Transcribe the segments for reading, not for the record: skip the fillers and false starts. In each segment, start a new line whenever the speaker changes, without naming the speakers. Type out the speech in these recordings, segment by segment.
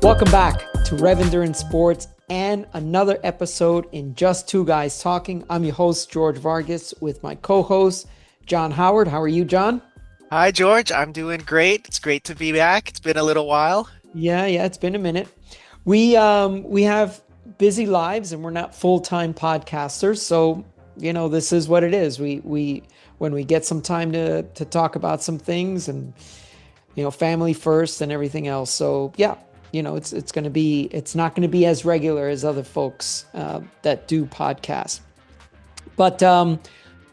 Welcome back to Rev Endurance Sports and another episode in Just Two Guys Talking. I'm your host, George Vargas, with my co-host, John Howard. How are you, John?
Hi, George. I'm doing great. It's great to be back. It's been a little while.
Yeah, it's been a minute. We have busy lives and we're not full-time podcasters, so this is what it is. We when we get some time to talk about some things and family first and everything else. So yeah, it's not going to be as regular as other folks that do podcasts. But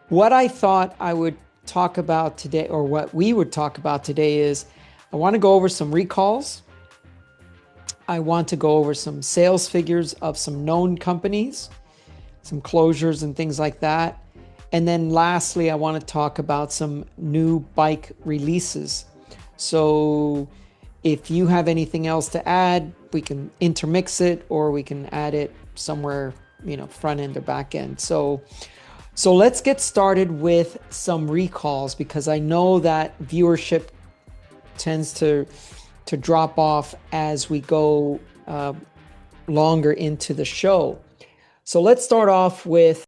what I thought I would talk about today, or what we would talk about today, is I want to go over some recalls. I want to go over some sales figures of some known companies, some closures and things like that. And then lastly, I want to talk about some new bike releases. So if you have anything else to add, we can intermix it or we can add it somewhere, front end or back end. So let's get started with some recalls, because I know that viewership tends to drop off as we go longer into the show. So let's start off with,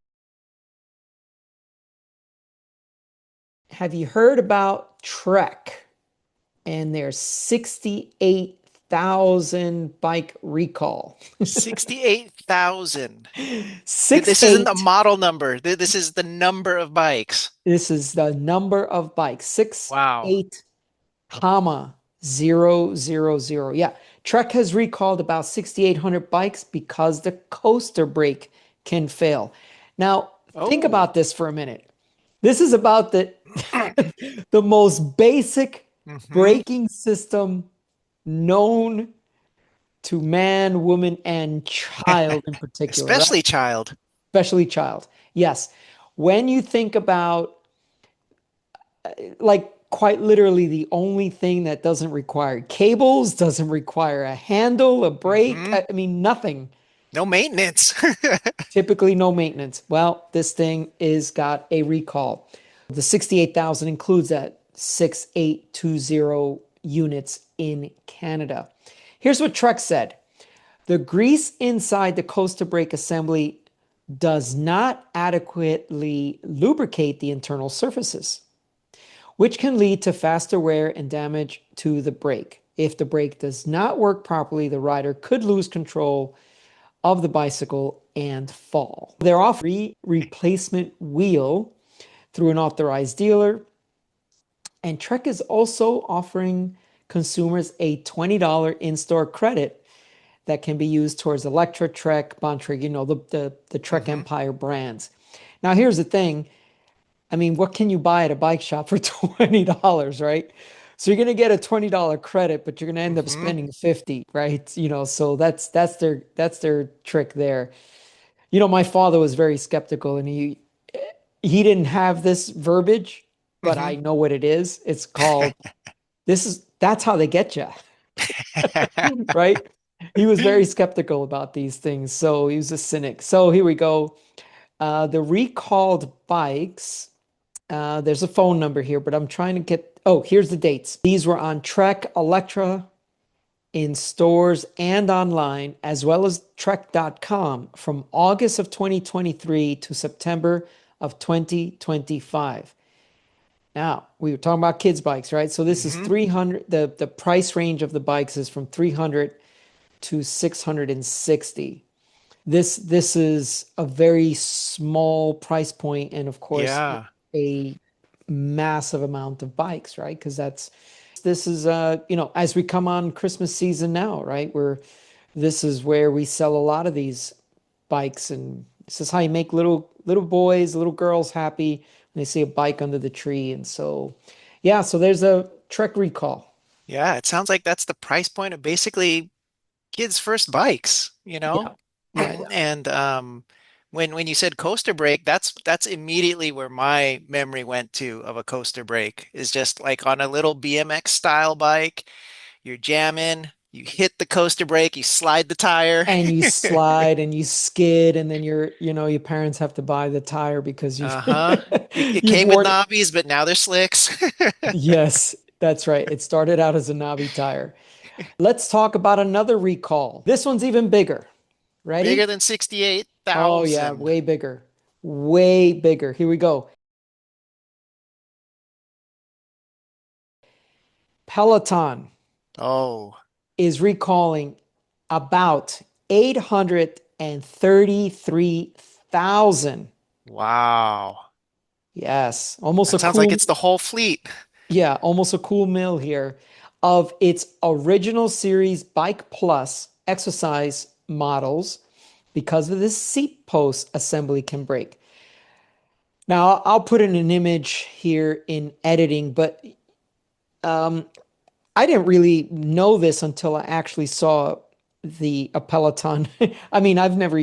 have you heard about Trek and their 68,000 bike recall?
68,000.
Six
This isn't the
eight.
model number. This is the number of bikes.
This is the number of bikes. Six
Wow.
eight comma 000. Yeah. Trek has recalled about 6,800 bikes because the coaster brake can fail. Now, think
Oh.
about this for a minute. This is about the the most basic
hmm
braking system known to man, woman, and child in particular, right?
Especially child.
Especially child. Yes. When you think about, like, quite literally the only thing that doesn't require cables, doesn't require a handle, a brake,
hmm
I mean, nothing.
No maintenance.
Typically no maintenance. Well, this thing is got a recall. The 68,000 includes that 6820 units in Canada. Here's what Trek said. The grease inside the coaster brake assembly does not adequately lubricate the internal surfaces, which can lead to faster wear and damage to the brake. If the brake does not work properly, the rider could lose control of the bicycle and fall. They're offering a replacement wheel through an authorized dealer. And Trek is also offering consumers a $20 in-store credit that can be used towards Electra, Trek, Bontrager, the Trek
hmm
Empire brands. Now, here's the thing. I mean, what can you buy at a bike shop for $20, right? So you're going to get a $20 credit, but you're going to end up
hmm
spending 50, right? So that's their trick there. My father was very skeptical, and he didn't have this verbiage, but
hmm
I know what it is. It's called, that's how they get you, right? He was very skeptical about these things, so he was a cynic. So here we go. The recalled bikes, there's a phone number here, but I'm trying to get, oh, here's the dates. These were on Trek, Electra, in stores and online, as well as Trek.com, from August of 2023 to September of 2025. Now, we were talking about kids' bikes, right? So this is
hmm
300, the price range of the bikes is from 300 to 660. This is a very small price point, and of course,
Yeah.
a massive amount of bikes, right? Because this is as we come on Christmas season now, right? This is where we sell a lot of these bikes, and this is how you make little boys, little girls happy when they see a bike under the tree. And so yeah, so there's a Trek recall.
Yeah. It sounds like that's the price point of basically kids' first bikes, you know?
Yeah. Yeah.
And when you said coaster brake, that's immediately where my memory went to of a coaster brake is just like on a little BMX style bike, you're jamming, you hit the coaster brake, you slide the tire.
And you slide and you skid, and then your parents have to buy the tire because you've
Uh-huh. It
you've
came with
worn.
knobbies, but now they're slicks.
Yes, that's right. It started out as a knobby tire. Let's talk about another recall. This one's even bigger.
Bigger
Ready?
than
Oh, yeah,
68,000.
way bigger. Way bigger. Here we go. Peloton
Oh,
is recalling about 833,000.
wow.
Yes, almost a
That sounds like
cool,
it's the whole fleet.
yeah, almost a cool mill here of its original series Bike Plus exercise models because of this seat post assembly can break. Now, I'll put in an image here in editing, but I didn't really know this until I actually saw the a Peloton. I mean, I've never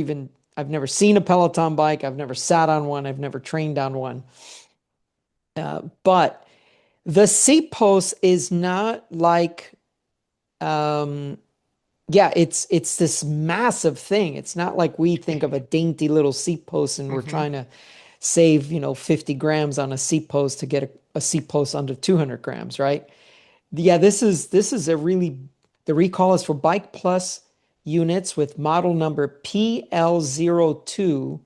seen a Peloton bike. I've never sat on one. I've never trained on one. But the seat post is not like, um, yeah, it's this massive thing. It's not like we think of a dainty little seat post and we're
Hmm.
trying to save, 50 grams on a seat post to get a seat post under 200 grams, right? Yeah, this is a really the recall is for Bike Plus units with model number PL02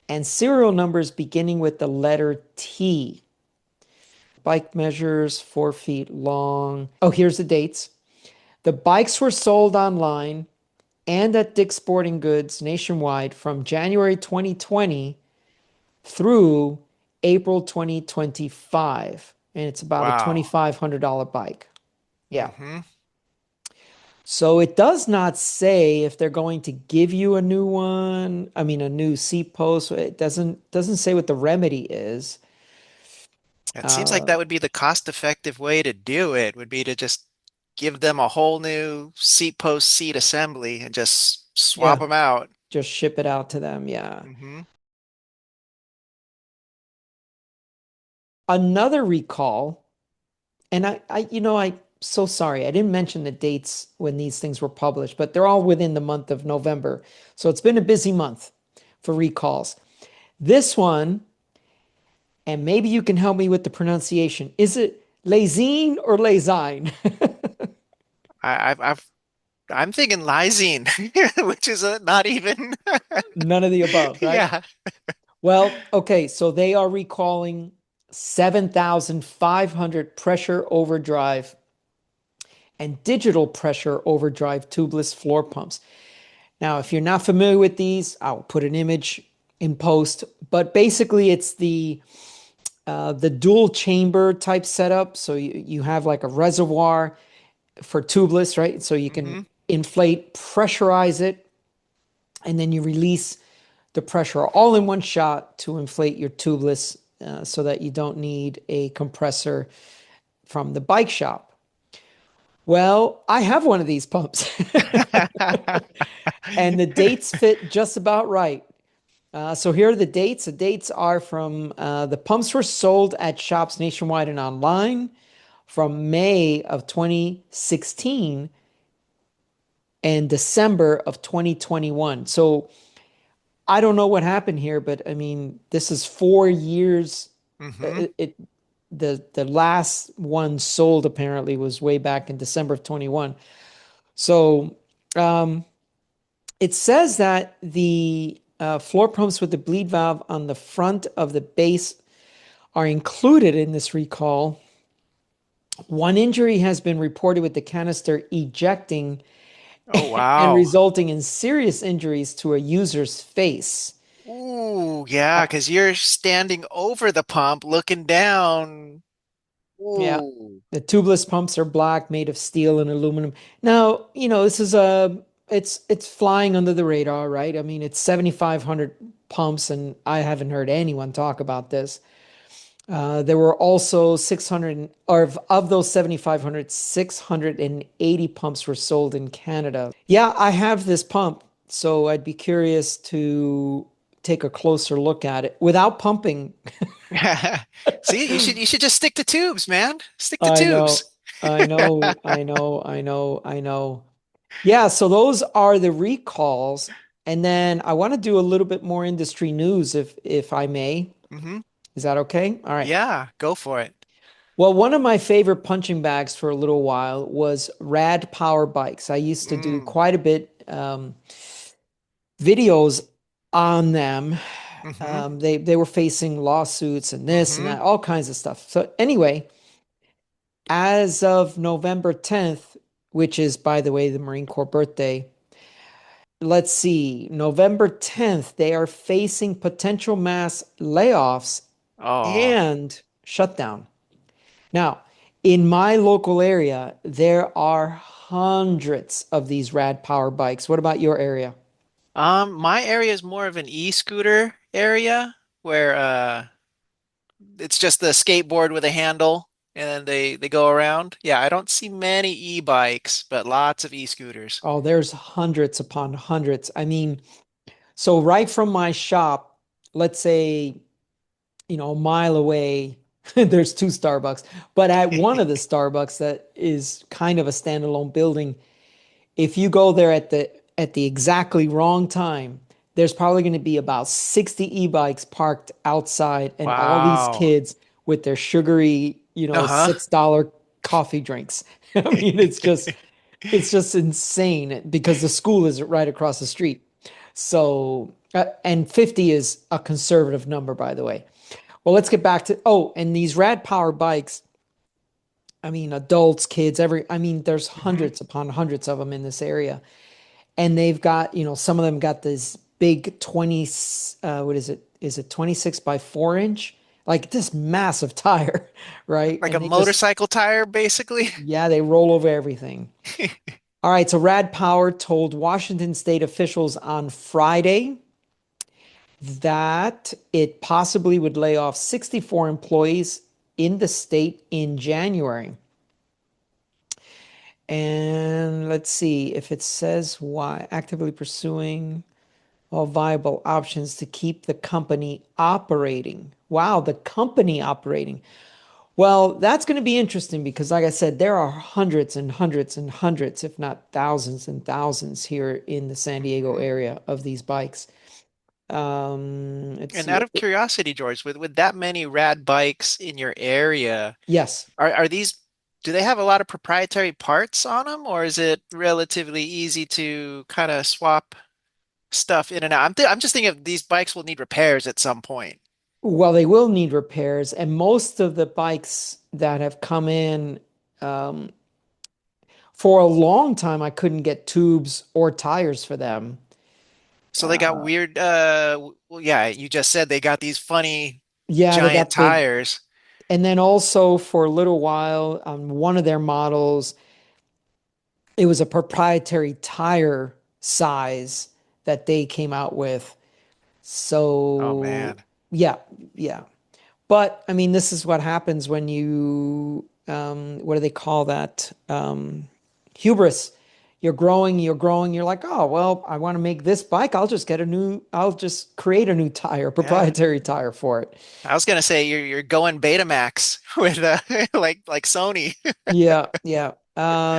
and serial numbers beginning with the letter T. Bike measures 4 feet long. Oh, here's the dates. The bikes were sold online and at Dick's Sporting Goods nationwide from January 2020 through April 2025. And it's about a
Wow.
$2,500 bike. Yeah.
Hmm.
So it does not say if they're going to give you a new one. I mean, a new seat post. It doesn't say what the remedy is.
It seems like
Uh,
that would be the cost-effective way to do it, would be to just give them a whole new seat post seat assembly and just swap
yeah,
them out.
just ship it out to them. Yeah.
Hmm.
Another recall, and I so sorry I didn't mention the dates when these things were published, but they're all within the month of November. So it's been a busy month for recalls. This one, and maybe you can help me with the pronunciation. Is it Lazine or Lazine?
I've I'm thinking lysine, which is not even.
None of the above, right?
Yeah.
Well, okay, so they are recalling 7,500 pressure overdrive and digital pressure overdrive tubeless floor pumps. Now, if you're not familiar with these, I'll put an image in post, but basically it's the dual chamber type setup. So you have like a reservoir for tubeless, right? So you can
Hmm.
inflate, pressurize it, and then you release the pressure all in one shot to inflate your tubeless so that you don't need a compressor from the bike shop. Well, I have one of these pumps and the dates fit just about right. So here are the dates. The dates are from the pumps were sold at shops nationwide and online from May of 2016 and December of 2021. So I don't know what happened here, but I mean, this is 4 years.
Hmm.
It the last one sold apparently was way back in December of 21. So um, it says that the floor pumps with the bleed valve on the front of the base are included in this recall. One injury has been reported with the canister ejecting
Oh,
and
wow.
resulting in serious injuries to a user's face.
Ooh, yeah, because you're standing over the pump looking down.
Yeah.
Ooh.
The tubeless pumps are black, made of steel and aluminum. Now, this is a it's flying under the radar, right? I mean, it's 7,500 pumps, and I haven't heard anyone talk about this. There were also 600, or of those 7,500, 680 pumps were sold in Canada. Yeah, I have this pump, so I'd be curious to take a closer look at it without pumping.
See, you should just stick to tubes, man. Stick to
I
tubes.
know, I know, I know, I know, I know. Yeah, so those are the recalls. And then I want to do a little bit more industry news if I may.
Hmm.
Is that okay? All right.
Yeah, go for it.
Well, one of my favorite punching bags for a little while was Rad Power Bikes. I used to do
Mm.
quite a bit videos on them.
Mm-hmm.
They were facing lawsuits and this and
Mm-hmm.
that, all kinds of stuff. So anyway, as of November 10th, which is, by the way, the Marine Corps birthday, let's see, November 10th, they are facing potential mass layoffs
Oh.
and shutdown. Now, in my local area, there are hundreds of these rad power bikes. What about your area?
My area is more of an e-scooter area where it's just the skateboard with a handle and then they go around. Yeah, I don't see many e-bikes, but lots of e-scooters.
Oh, there's hundreds upon hundreds. I mean, so right from my shop, let's say, a mile away, there's two Starbucks. But at one of the Starbucks that is kind of a standalone building, if you go there at the exactly wrong time, there's probably going to be about 60 e-bikes parked outside and all these
Wow.
kids with their sugary,
Uh-huh.
$6 coffee drinks. I mean, it's just insane because the school is right across the street. So, and 50 is a conservative number, by the way. Well, let's get back to, oh, and these rad power bikes, I mean, adults, kids, I mean, there's
Hmm.
hundreds upon hundreds of them in this area. And they've got, some of them got this big 20, what is it? Is it 26 by 4 inch? Like this massive tire, right?
Like
And
a
they just,
motorcycle tire, basically.
yeah, they roll over everything. All right, so Rad Power told Washington state officials on Friday that it possibly would lay off 64 employees in the state in January. And let's see if it says why actively pursuing all viable options to keep the company operating. Wow, the company operating. Well, that's going to be interesting because, like I said, there are hundreds and hundreds and hundreds, if not thousands and thousands here in the San Diego
Hmm.
area of these bikes. Let's
And
see.
out of curiosity, George, with that many rad bikes in your area,
Yes.
are these, do they have a lot of proprietary parts on them, or is it relatively easy to kind of swap stuff in and out? I'm just thinking of these bikes will need repairs at some point.
Well, they will need repairs, and most of the bikes that have come in, um, for a long time, I couldn't get tubes or tires for them.
So they got
Uh,
weird, well, yeah, you just said they got these funny
yeah, they
giant
got big.
tires.
And then also for a little while, on one of their models, it was a proprietary tire size that they came out with.
Oh
So,
man.
yeah, yeah. But I mean, this is what happens when you, what do they call that? Hubris. You're growing. You're like, oh, well, I want to make this bike. I'll just create a new tire,
Yeah.
proprietary tire for it.
I was gonna say you're going Betamax with like Sony.
Yeah, yeah.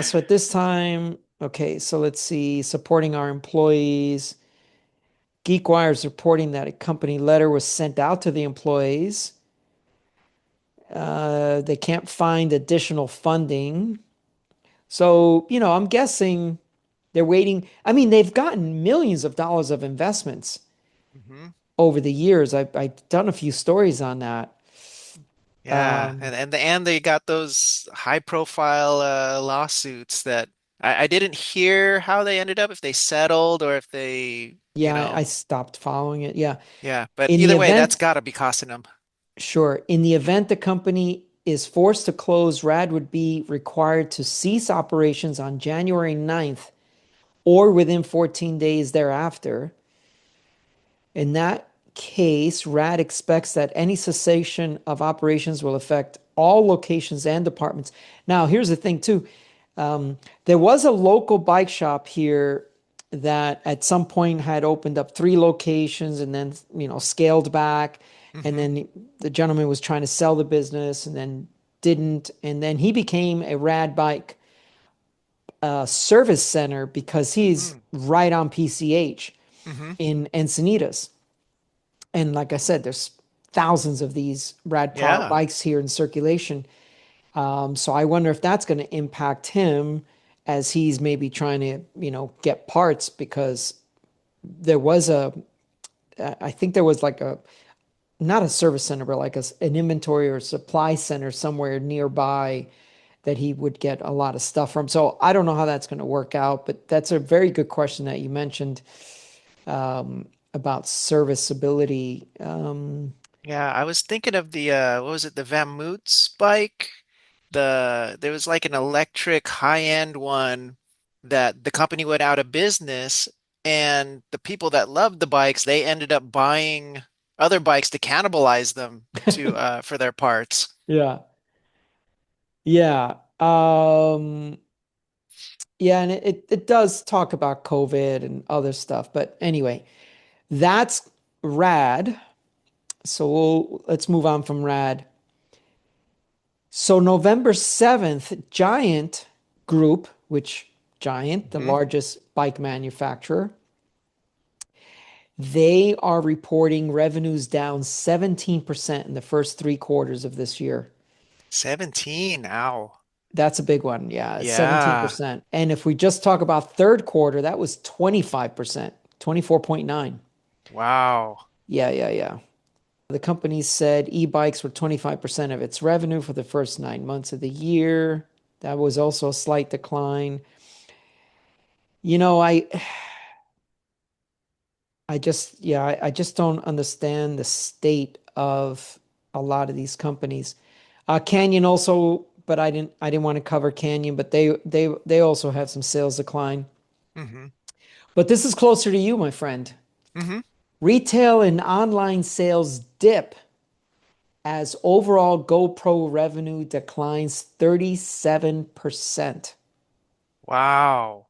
So at this time, okay, so let's see, supporting our employees. GeekWire is reporting that a company letter was sent out to the employees. They can't find additional funding. So, I'm guessing they're waiting. I mean, they've gotten millions of dollars of investments
Hmm.
over the years. I've done a few stories on that.
Yeah,
Um,
and they got those high profile lawsuits that I didn't hear how they ended up, if they settled or if they,
yeah, I stopped following it. Yeah.
yeah, but
In the
either way, that's
event,
got to be costing them.
sure. In the event the company is forced to close, RAD would be required to cease operations on January 9th or within 14 days thereafter. In that case, RAD expects that any cessation of operations will affect all locations and departments. Now, here's the thing, too. There was a local bike shop here that at some point had opened up three locations and then, scaled back. And
Hmm.
then the gentleman was trying to sell the business and then didn't. And then he became a Rad Bike service center because he's
Mm.
right on PCH
Hmm.
in Encinitas. And like I said, there's thousands of these Rad Power
Yeah.
bikes here in circulation. So I wonder if that's going to impact him as he's maybe trying to, get parts because there was I think there was like not a service center, but like an inventory or supply center somewhere nearby that he would get a lot of stuff from. So I don't know how that's going to work out, but that's a very good question that you mentioned about serviceability.
Yeah, I was thinking of the what was it, the Van Moots bike? There was like an electric high-end one that the company went out of business, and the people that loved the bikes, they ended up buying other bikes to cannibalize them to for their parts.
Yeah. Yeah. Yeah, and it does talk about COVID and other stuff. But anyway, that's rad. So let's move on from rad. So November 7th, Giant Group, which Giant, the
Hmm.
largest bike manufacturer, they are reporting revenues down 17% in the first 3 quarters of this year.
17. Ow.
That's a big one. Yeah,
Yeah.
17%. And if we just talk about third quarter, that was 25%, 24.9.
Wow.
Yeah, yeah, yeah. The company said e-bikes were 25% of its revenue for the first 9 months of the year. That was also a slight decline. You know, I just don't understand the state of a lot of these companies. Canyon also, but I didn't want to cover Canyon, but they also have some sales decline.
Hmm.
But this is closer to you, my friend.
Hmm.
Retail and online sales dip as overall GoPro revenue declines 37%.
Wow.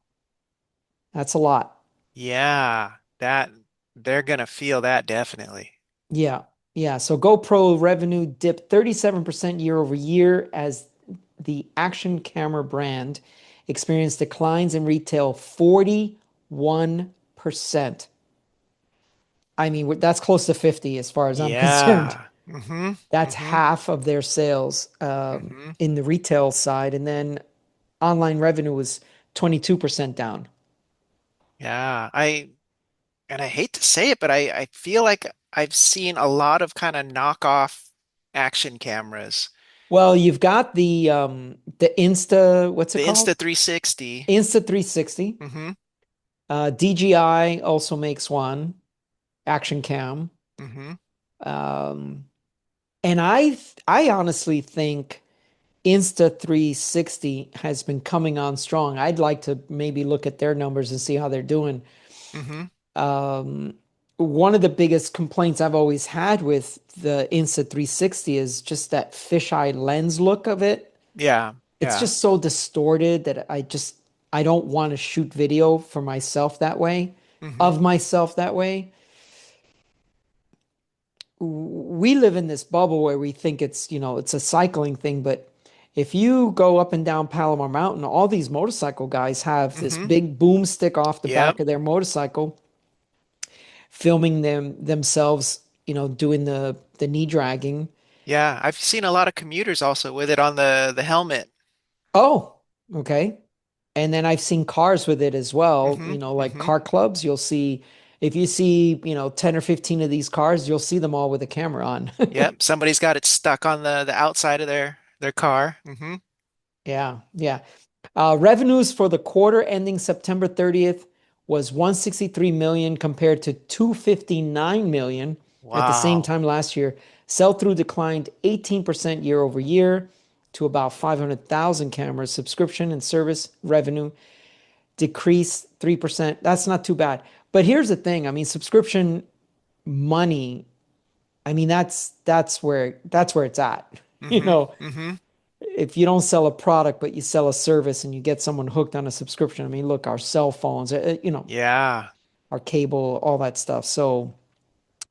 That's a lot.
Yeah. That they're gonna feel that definitely.
Yeah. Yeah. So GoPro revenue dipped 37% year over year as the action camera brand experienced declines in retail 41%. I mean, that's close to 50 as far as I'm concerned.
Yeah. Hmm.
That's
Hmm.
half of their sales
Hmm.
in the retail side. And then online revenue was 22% down.
Yeah. I hate to say it, but I feel like I've seen a lot of kind of knockoff action cameras.
Well, you've got the Insta, what's it
The
called?
Insta 360.
Insta 360.
Hmm.
DJI also makes one, Action Cam.
Hmm.
Um, and I honestly think Insta 360 has been coming on strong. I'd like to maybe look at their numbers and see how they're doing.
Hmm.
Um, One of the biggest complaints I've always had with the Insta 360 is just that fisheye lens look of it.
Yeah.
It's
Yeah.
just so distorted that I don't want to shoot video for myself that way,
Hmm.
of myself that way. We live in this bubble where we think it's a cycling thing, but if you go up and down Palomar Mountain, all these motorcycle guys have this
Hmm.
big boomstick off the
Yep.
back of their motorcycle, filming themselves, doing the knee dragging.
Yeah. I've seen a lot of commuters also with it on the helmet.
Oh, okay. And then I've seen cars with it as well,
Hmm.
like
Hmm.
car clubs, you'll see if you see, 10 or 15 of these cars, you'll see them all with a camera on.
Yep. Somebody's got it stuck on the outside of their car. Hmm.
Yeah, yeah. Revenues for the quarter ending September 30th was 163 million compared to 259 million at the same
Wow.
time last year. Sell-through declined 18% year over year to about 500,000 cameras. Subscription and service revenue decreased 3%. That's not too bad. But here's the thing, I mean, subscription money, I mean, that's where it's at. You
Hmm.
know,
Hmm.
if you don't sell a product but you sell a service and you get someone hooked on a subscription, I mean, look, our cell phones,
Yeah.
our cable, all that stuff. So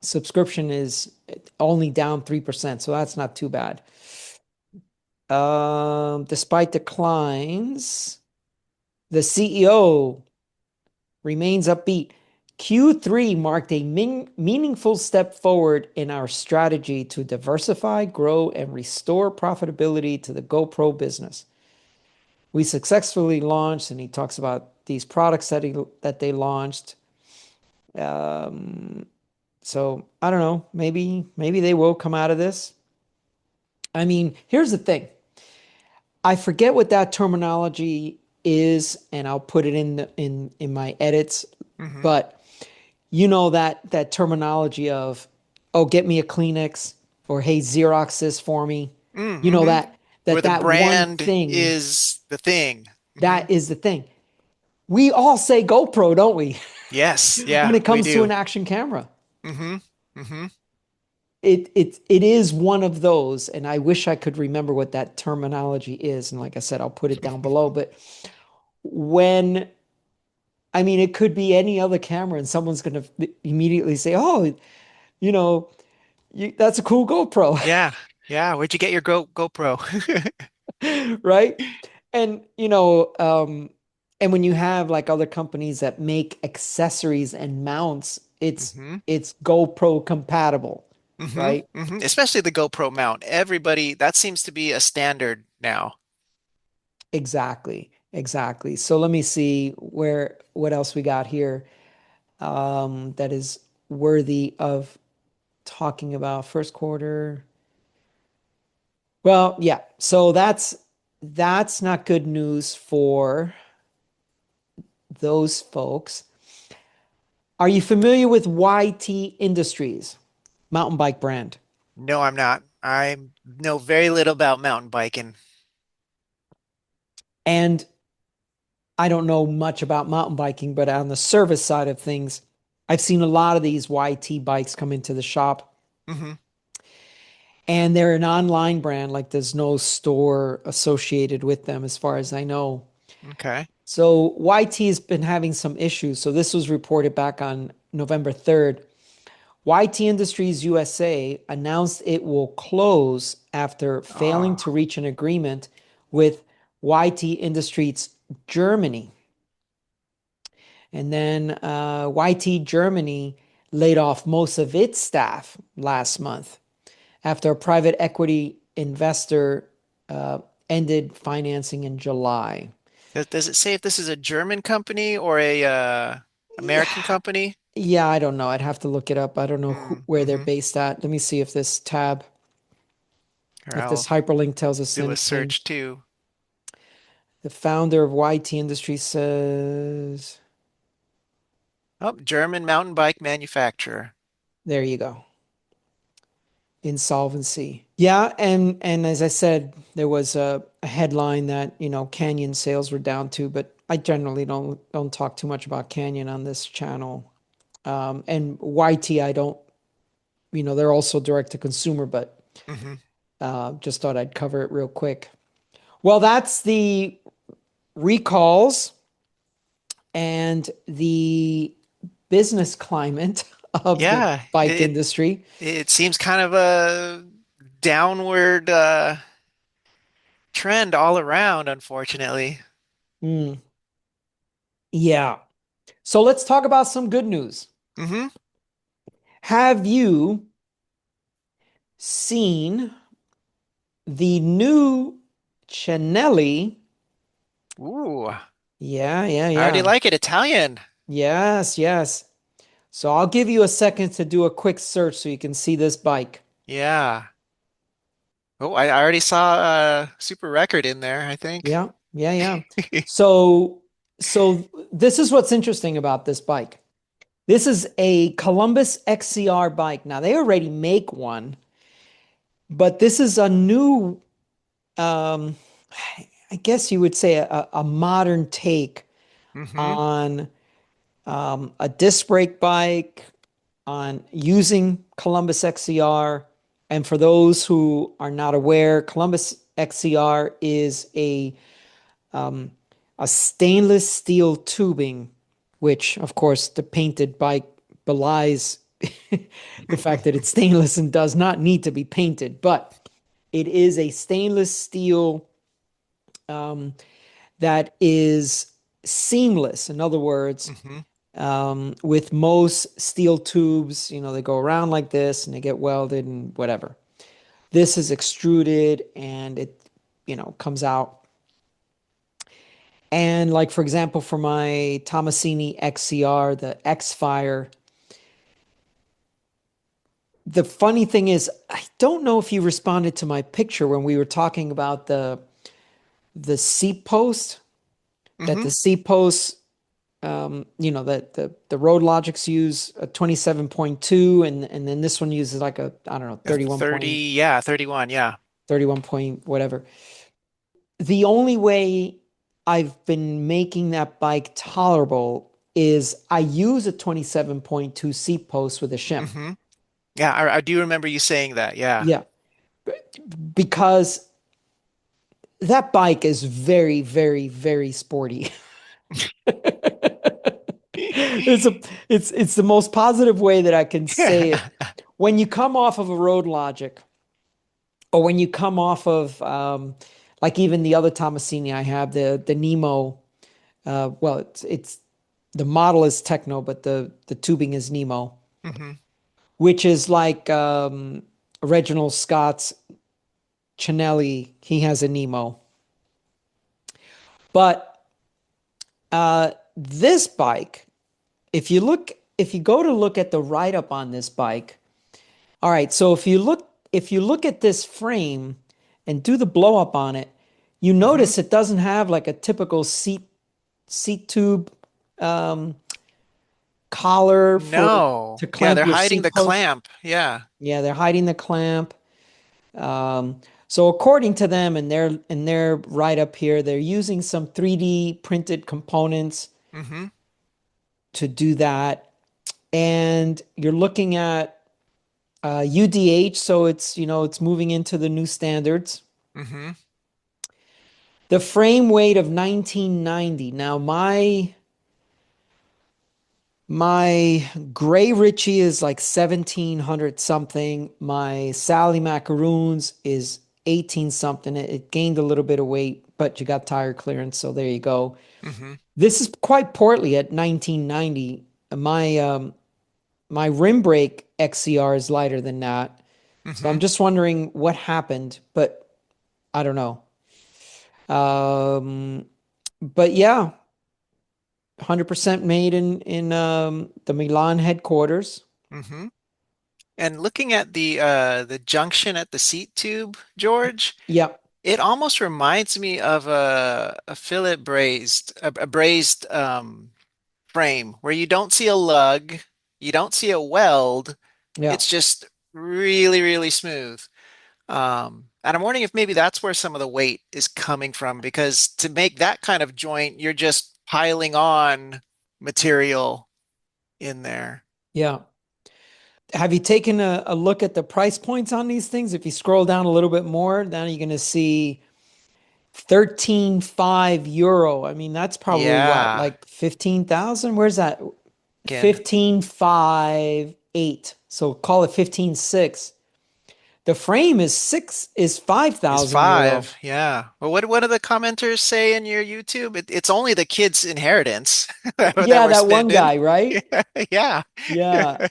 subscription is only down 3%, so that's not too bad. Despite declines, the CEO remains upbeat. Q3 marked a meaningful step forward in our strategy to diversify, grow, and restore profitability to the GoPro business. We successfully launched, and he talks about these products that they launched. Um, so I don't know, maybe they will come out of this. I mean, here's the thing. I forget what that terminology is, and I'll put it in my edits,
Hmm.
but you know that terminology of, oh, get me a Kleenex, or hey, Xerox this for me. You know
Mm-hmm.
that
Where
that
the
that one
brand
thing,
is the thing. Hmm.
that is the thing. We all say GoPro, don't we?
Yes,
When
yeah,
it
we
comes to
do.
an action camera.
Hmm. Hmm.
It is one of those, and I wish I could remember what that terminology is. And like I said, I'll put it down below. But when I mean, it could be any other camera, and someone's going to immediately say, "Oh, you know, that's a cool GoPro,"
Yeah, yeah. Where'd you get your GoPro?
right? And and when you have like other companies that make accessories and mounts,
Hmm.
it's GoPro compatible,
Hmm.
right?
Hmm. Especially the GoPro mount. Everybody, that seems to be a standard now.
Exactly, exactly. So let me see what else we got here that is worthy of talking about. First quarter. Well, yeah. So that's not good news for those folks. Are you familiar with YT Industries, mountain bike brand?
No, I'm not. I know very little about mountain biking.
And I don't know much about mountain biking, but on the service side of things, I've seen a lot of these YT bikes come into the shop,
Hmm.
and they're an online brand. Like there's no store associated with them, as far as I know.
Okay.
So YT has been having some issues. So this was reported back on November 3rd. YT Industries USA announced it will close after failing
Oh,
to reach an agreement with YT Industries Germany. And then YT Germany laid off most of its staff last month after a private equity investor uh, ended financing in July.
does it say if this is a German company or a American
Yeah,
company?
yeah, I don't know. I'd have to look it up. I don't know where they're
Mm-hmm.
based at. Let me see if this tab,
Or
if this
I'll
hyperlink tells us
do a
anything.
search too.
The founder of YT Industries says,
Oh, German mountain bike manufacturer.
there you go. Insolvency. Yeah, and as I said, there was a headline that, Canyon sales were down too, but I generally don't talk too much about Canyon on this channel. And YT, I don't, they're also direct to consumer, but
Hmm.
just thought I'd cover it real quick. Well, that's the recalls and the business climate of the
Yeah,
bike
it
industry.
it seems kind of a downward trend all around, unfortunately.
Mm, yeah. So let's talk about some good news.
Hmm.
Have you seen the new Cinelli?
Ooh,
Yeah, yeah,
I already
yeah.
like it. Italian.
Yes, yes. So I'll give you a second to do a quick search so you can see this bike.
Yeah. Oh, I already saw a super record in there, I think.
Yeah, yeah, yeah. So, so this is what's interesting about this bike. This is a Columbus XCR bike. Now they already make one, but this is a new, um, I guess you would say a modern take
Hmm.
on a disc brake bike, on using Columbus XCR. And for those who are not aware, Columbus XCR is a stainless steel tubing, which, of course, the painted bike belies the fact that it's stainless and does not need to be painted. But it is a stainless steel that is seamless. In other words,
Hmm.
With most steel tubes, they go around like this and they get welded and whatever. This is extruded and it, comes out. And like, for example, for my Tomasini XCR, the X-Fire, the funny thing is, I don't know if you responded to my picture when we were talking about the seat post, that
Hmm.
the seat post, that the Road Logics use a 27.2 and then this one uses like a, I don't know,
30, yeah, 31, yeah.
31 point whatever. The only way I've been making that bike tolerable is I use a 27.2 seat post with a shim.
Hmm. Yeah, I do remember you saying that. Yeah.
Yeah, because that bike is very, very, very sporty. It's a it's the most positive way that I can say it. When you come off of a Road Logic, or when you come off of like even the other Tomasini I have, the Nemo. Well, it's the model is Techno, but the tubing is Nemo,
Hmm.
which is like Reginald Scott's Cinelli. He has a Nemo, but this bike, if you go to look at the write up on this bike, all right. So if you look at this frame and do the blow up on it, you
Hmm.
notice it doesn't have like a typical seat tube um, collar for
No.
to
Yeah,
clamp
they're
your
hiding
seat
the
post.
clamp. Yeah.
Yeah, they're hiding the clamp. So according to them and their write up here, they're using some 3D printed components
Hmm.
to do that. And you're looking at UDH, so it's moving into the new standards.
Hmm.
The frame weight of 1990. Now my gray Ritchie is like 1700 something. My Sally Macaroons is 18 something. It gained a little bit of weight, but you got tire clearance, so there you go.
Hmm.
This is quite portly at 1990. My rim brake XCR is lighter than that. So I'm
Hmm.
just wondering what happened, but I don't know. Um, but yeah, 100% made in the Milan headquarters.
Hmm. And looking at the junction at the seat tube, George,
Yeah,
it almost reminds me of a fillet braised a braised frame where you don't see a lug, you don't see a weld.
yeah.
It's just really, really smooth. And I'm wondering if maybe that's where some of the weight is coming from, because to make that kind of joint, you're just piling on material in there.
Yeah. Have you taken a look at the price points on these things? If you scroll down a little bit more, then you're going to see 13.5 euro. I mean, that's probably what,
Yeah.
like 15,000? Where's that?
Again,
15.5 8. So call it 15.6. The frame is
is
5,000 euro.
5. Yeah. Well, what do the commenters say in your YouTube? It's only the kids' inheritance that
Yeah,
we're
that one
spending.
guy, right?
Yeah.
Yeah.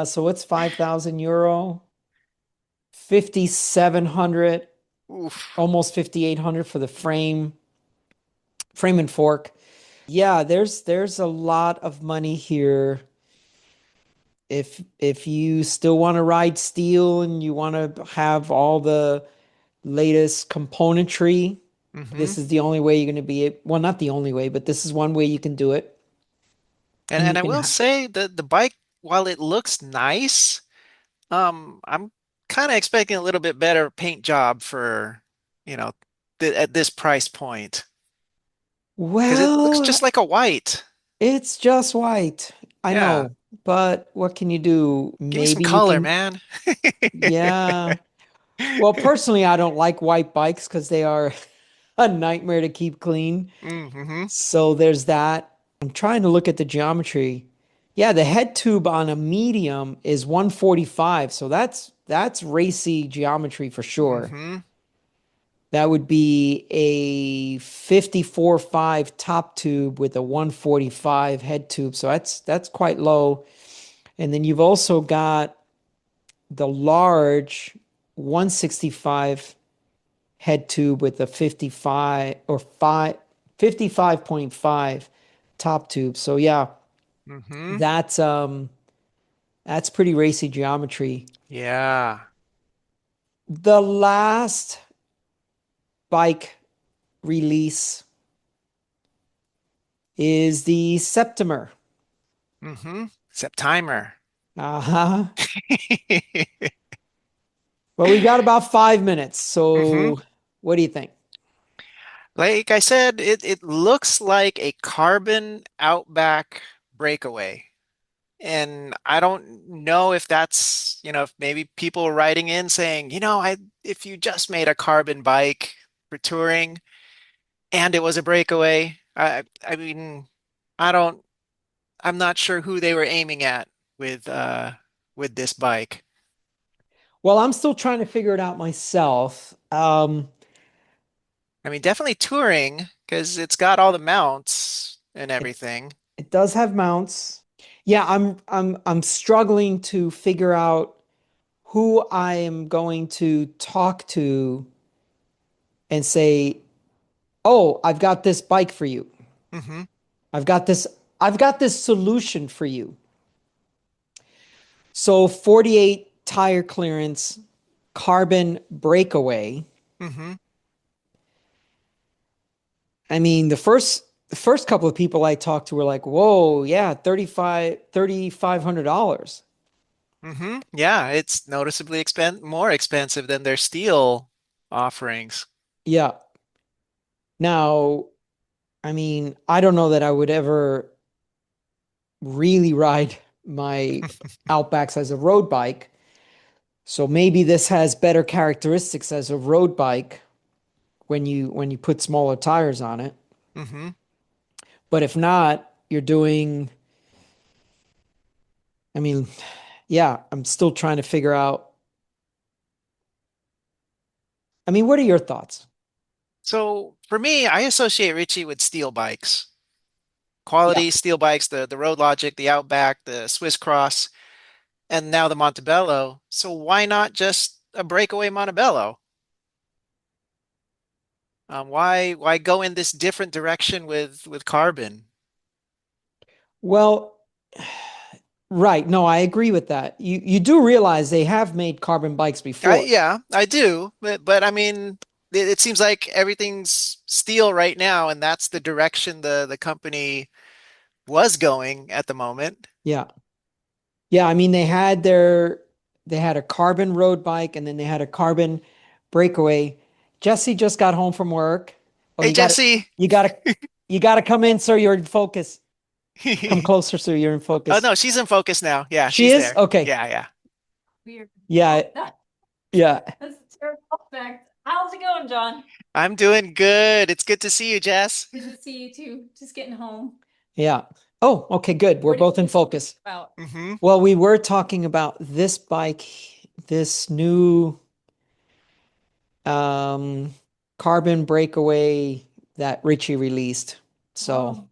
So what's 5,000 euro? 5,700,
Oof.
almost 5,800 for the frame and fork. Yeah, there's a lot of money here. If you still want to ride steel and you want to have all the latest componentry,
Hmm.
this is the only way you're going to be, well, not the only way, but this is one way you can do it. And
And
you
I
can
will
have,
say that the bike, while it looks nice, I'm kind of expecting a little bit better paint job for, you know, th at this price point, because it looks
well,
just like a white.
it's just white. I
Yeah.
know, but what can you do?
Give me some
Maybe you
color,
can,
man.
yeah. Well, personally, I don't like white bikes because they are a nightmare to keep clean.
Mm-hmm.
So there's that. I'm trying to look at the geometry. Yeah, the head tube on a medium is 145. So that's racy geometry for sure.
Mm-hmm.
That would be a 54.5 top tube with a 145 head tube. So that's quite low. And then you've also got the large 165 head tube with a 55 or 5 55.5 top tube. So yeah,
Mm-hmm.
that's that's pretty racy geometry.
Yeah.
The last bike release is the Septimer.
Mm-hmm. Septimer.
Uh-huh. Well, we got about 5 minutes.
Mm-hmm.
So what do you think?
Like I said, it looks like a carbon Outback breakaway. And I don't know if that's, if maybe people are writing in saying, if you just made a carbon bike for touring and it was a breakaway, I mean, I don't, I'm not sure who they were aiming at with this bike.
Well, I'm still trying to figure it out myself.
I mean, definitely touring because it's got all the mounts and
It
everything.
it does have mounts. Yeah, I'm struggling to figure out who I am going to talk to and say, "Oh, I've got this bike for you.
Hmm.
I've got this I've got this solution for you." So 48 tire clearance, carbon breakaway.
Hmm.
I mean, the first couple of people I talked to were like, "Whoa, yeah, 3,500 dollars."
Hmm. Yeah, it's noticeably more expensive than their steel offerings.
Yeah. Now, I mean, I don't know that I would ever really ride my Outbacks as a road bike. So maybe this has better characteristics as a road bike when you put smaller tires on it.
Hmm.
But if not, you're doing, I mean, yeah, I'm still trying to figure out. I mean, what are your thoughts?
So for me, I associate Ritchey with steel bikes,
Yeah.
quality steel bikes, the Road Logic, the Outback, the Swiss Cross, and now the Montebello. So why not just a breakaway Montebello? Why go in this different direction with carbon?
Well, right. No, I agree with that. You do realize they have made carbon bikes before.
Yeah, I do, but I mean, it seems like everything's steel right now, and that's the direction the company was going at the moment.
Yeah. Yeah, I mean they had a carbon road bike and then they had a carbon breakaway. Jesse just got home from work. Oh,
Hey, Jesse.
you got to you got to come in so you're in focus. Come closer so you're in
Oh
focus.
no, she's in focus now. Yeah,
She
she's
is?
there.
Okay.
Yeah, yeah.
Weird.
Yeah.
Oh, that,
Yeah.
that's a terrible effect. How's it going, John?
I'm doing good. It's good to see you, Jess.
Good to see you too. Just getting home.
Yeah. Oh, okay, good. We're
What did
both in
you talk
focus.
about?
Hmm.
Well, we were talking about this bike, this new um carbon breakaway that Ritchie released. So,
Oh,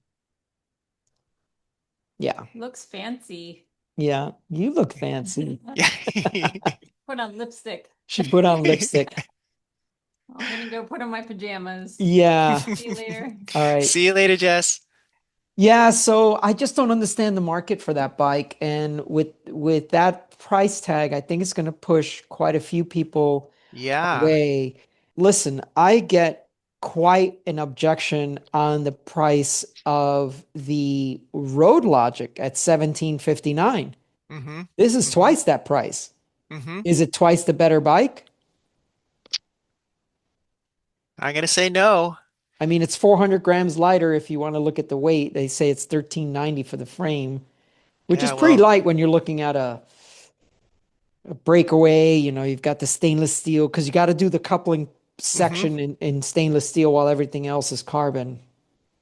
yeah.
looks fancy.
Yeah, you look fancy.
Yeah.
Put on lipstick.
She put on lipstick.
I'm gonna go put on my pajamas.
Yeah.
See you later.
All right.
See you later, Jess.
Yeah, so I just don't understand the market for that bike. And with that price tag, I think it's going to push quite a few people
Yeah.
away. Listen, I get quite an objection on the price of the Road Logic at 1759.
Hmm.
This is
Hmm.
twice that price.
Hmm.
Is it twice the better bike?
I'm gonna say no.
I mean, it's 400 grams lighter if you want to look at the weight. They say it's 1390 for the frame, which is
Yeah,
pretty
well,
light when you're looking at a breakaway. You've got the stainless steel because you got to do the coupling
hmm.
section in stainless steel while everything else is carbon.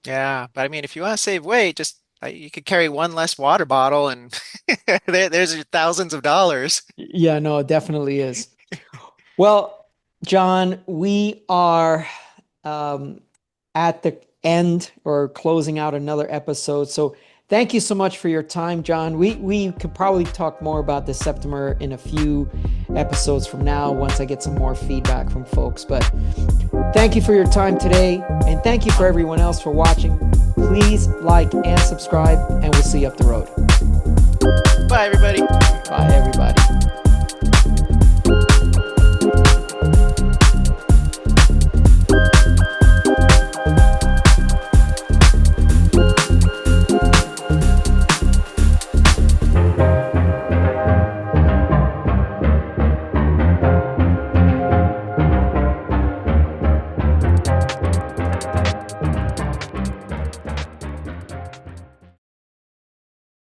Yeah, but I mean, if you want to save weight, just you could carry one less water bottle, and there's your thousands of dollars.
Yeah, no, it definitely is. Well, John, we are at the end or closing out another episode. So thank you so much for your time, John. We could probably talk more about the Septimer in a few episodes from now once I get some more feedback from folks. But thank you for your time today, and thank you for everyone else for watching. Please like and subscribe, and we'll see you up the road.
Bye, everybody.
Bye, everybody.